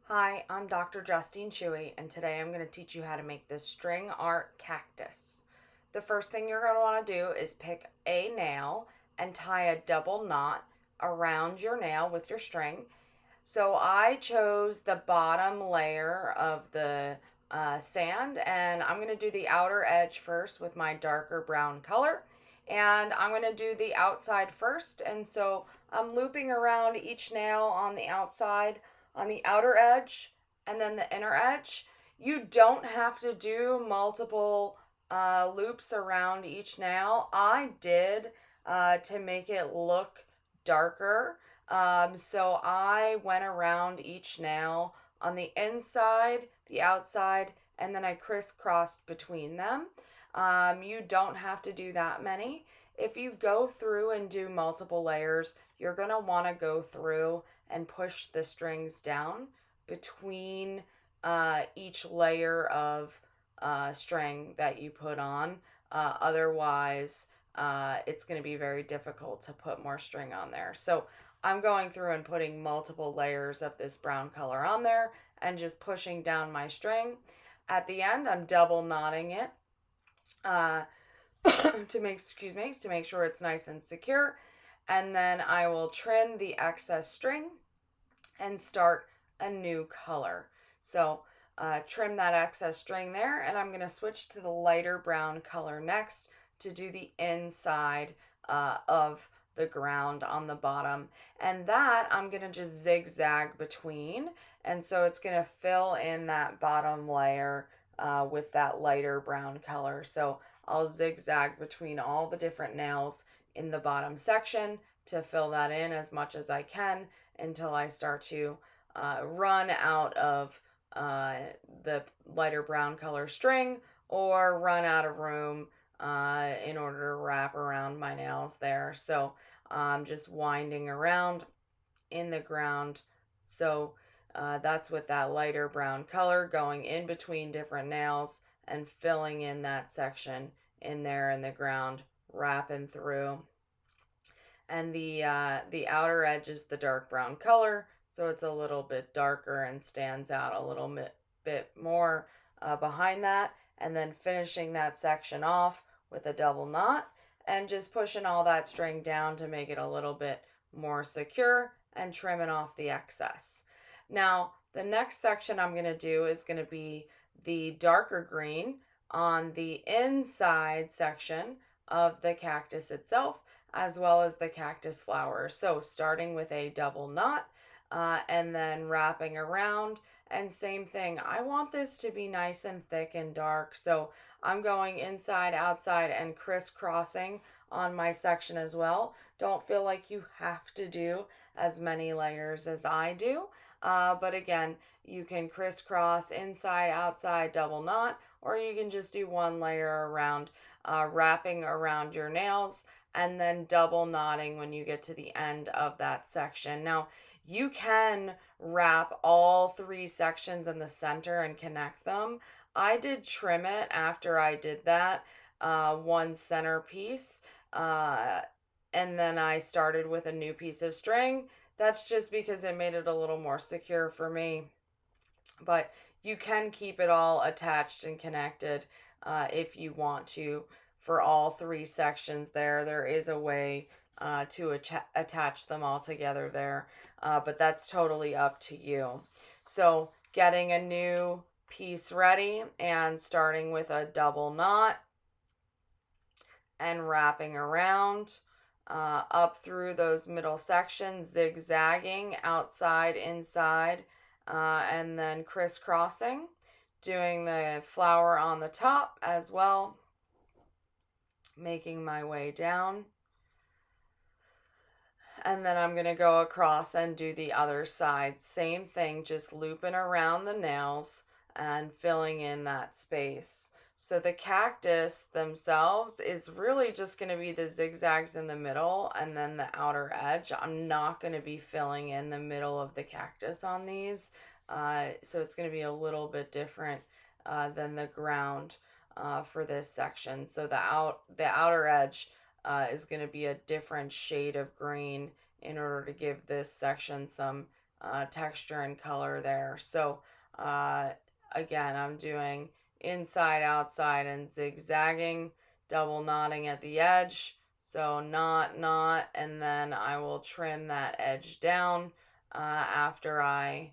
Hi, I'm Dr. Justine Chewy, and today I'm going to teach you how to make this string art cactus. The first thing you're going to want to do is pick a nail and tie a double knot around your nail with your string. So I chose the bottom layer of the sand, and I'm going to do the outer edge first with my darker brown color. And I'm going to do the outside first, and so I'm looping around each nail on the outside, on the outer edge, and then the inner edge. You don't have to do multiple loops around each nail. I did to make it look darker. So I went around each nail on the inside, the outside, and then I crisscrossed between them. You don't have to do that many. If you go through and do multiple layers, you're going to want to go through and push the strings down between each layer of string that you put on. Otherwise, it's going to be very difficult to put more string on there. So I'm going through and putting multiple layers of this brown color on there and just pushing down my string. At the end, I'm double knotting it uh, to make sure it's nice and secure. And then I will trim the excess string and start a new color. So trim that excess string there, and I'm going to switch to the lighter brown color next to do the inside of the ground on the bottom, and that I'm going to just zigzag between, and so it's going to fill in that bottom layer with that lighter brown color. So I'll zigzag between all the different nails in the bottom section to fill that in as much as I can until I start to run out of the lighter brown color string or run out of room in order to wrap around my nails there. So I'm just winding around in the ground. So that's with that lighter brown color going in between different nails and filling in that section in there in the ground, wrapping through. And the outer edge is the dark brown color, so it's a little bit darker and stands out a little bit more behind that. And then finishing that section off with a double knot and just pushing all that string down to make it a little bit more secure and trimming off the excess. Now, the next section I'm going to do is going to be the darker green on the inside section of the cactus itself, as well as the cactus flowers. So starting with a double knot and then wrapping around, and same thing. I want this to be nice and thick and dark, so I'm going inside, outside, and crisscrossing on my section as well. Don't feel like you have to do as many layers as I do, but again, you can crisscross inside, outside, double knot, or you can just do one layer around, wrapping around your nails and then double knotting when you get to the end of that section. Now, you can wrap all three sections in the center and connect them. I did trim it after I did that, one center piece, and then I started with a new piece of string. That's just because it made it a little more secure for me. But you can keep it all attached and connected if you want to for all three sections there. There is a way to attach them all together there, but that's totally up to you. So getting a new piece ready and starting with a double knot and wrapping around up through those middle sections, zigzagging outside, inside, and then crisscrossing, doing the flower on the top as well, making my way down. And then I'm going to go across and do the other side. Same thing, just looping around the nails and filling in that space. So the cactus themselves is really just going to be the zigzags in the middle and then the outer edge. I'm not going to be filling in the middle of the cactus on these. So it's going to be a little bit different than the ground for this section. So the outer edge is going to be a different shade of green in order to give this section some texture and color there. So again, I'm doing inside, outside, and zigzagging, double knotting at the edge. So knot, knot, and then I will trim that edge down after I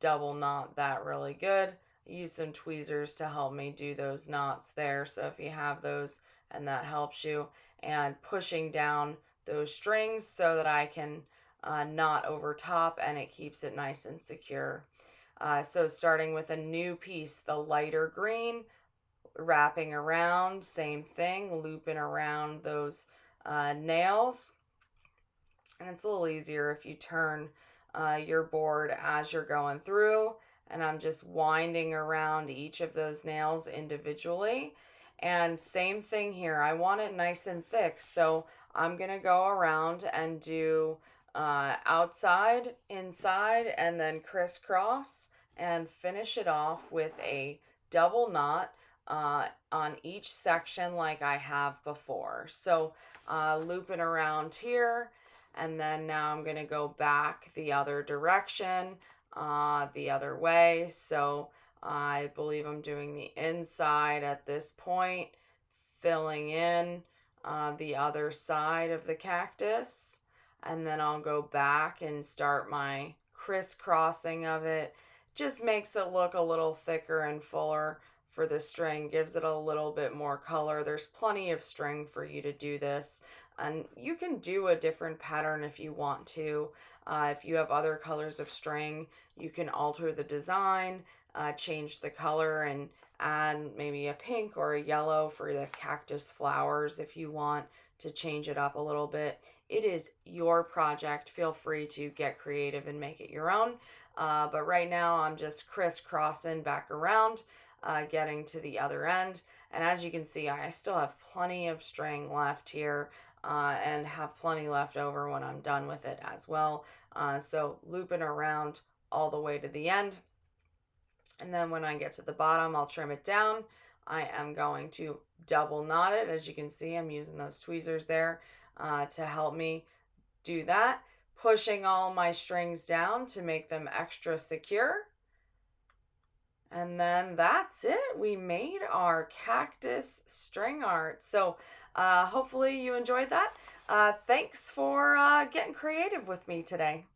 double knot that really good. Use some tweezers to help me do those knots there. So if you have those and that helps you, and pushing down those strings so that I can knot over top and it keeps it nice and secure. So starting with a new piece, the lighter green, wrapping around, same thing, looping around those nails. And it's a little easier if you turn your board as you're going through, and I'm just winding around each of those nails individually. And same thing here, I want it nice and thick, so I'm gonna go around and do outside, inside, and then crisscross, and finish it off with a double knot on each section like I have before. So looping around here, and then now I'm going to go back the other direction, the other way. So I believe I'm doing the inside at this point, filling in the other side of the cactus, and then I'll go back and start my crisscrossing of it. Just makes it look a little thicker and fuller for the string, gives it a little bit more color. There's plenty of string for you to do this, and you can do a different pattern if you want to. If you have other colors of string, you can alter the design, change the color, and add maybe a pink or a yellow for the cactus flowers if you want to change it up a little bit. It is your project. Feel free to get creative and make it your own. But right now I'm just crisscrossing back around, getting to the other end. And as you can see, I still have plenty of string left here and have plenty left over when I'm done with it as well. So looping around all the way to the end. And then when I get to the bottom, I'll trim it down. I am going to double knot it. As you can see, I'm using those tweezers there to help me do that. Pushing all my strings down to make them extra secure. And then that's it. We made our cactus string art. So hopefully you enjoyed that. Thanks for getting creative with me today.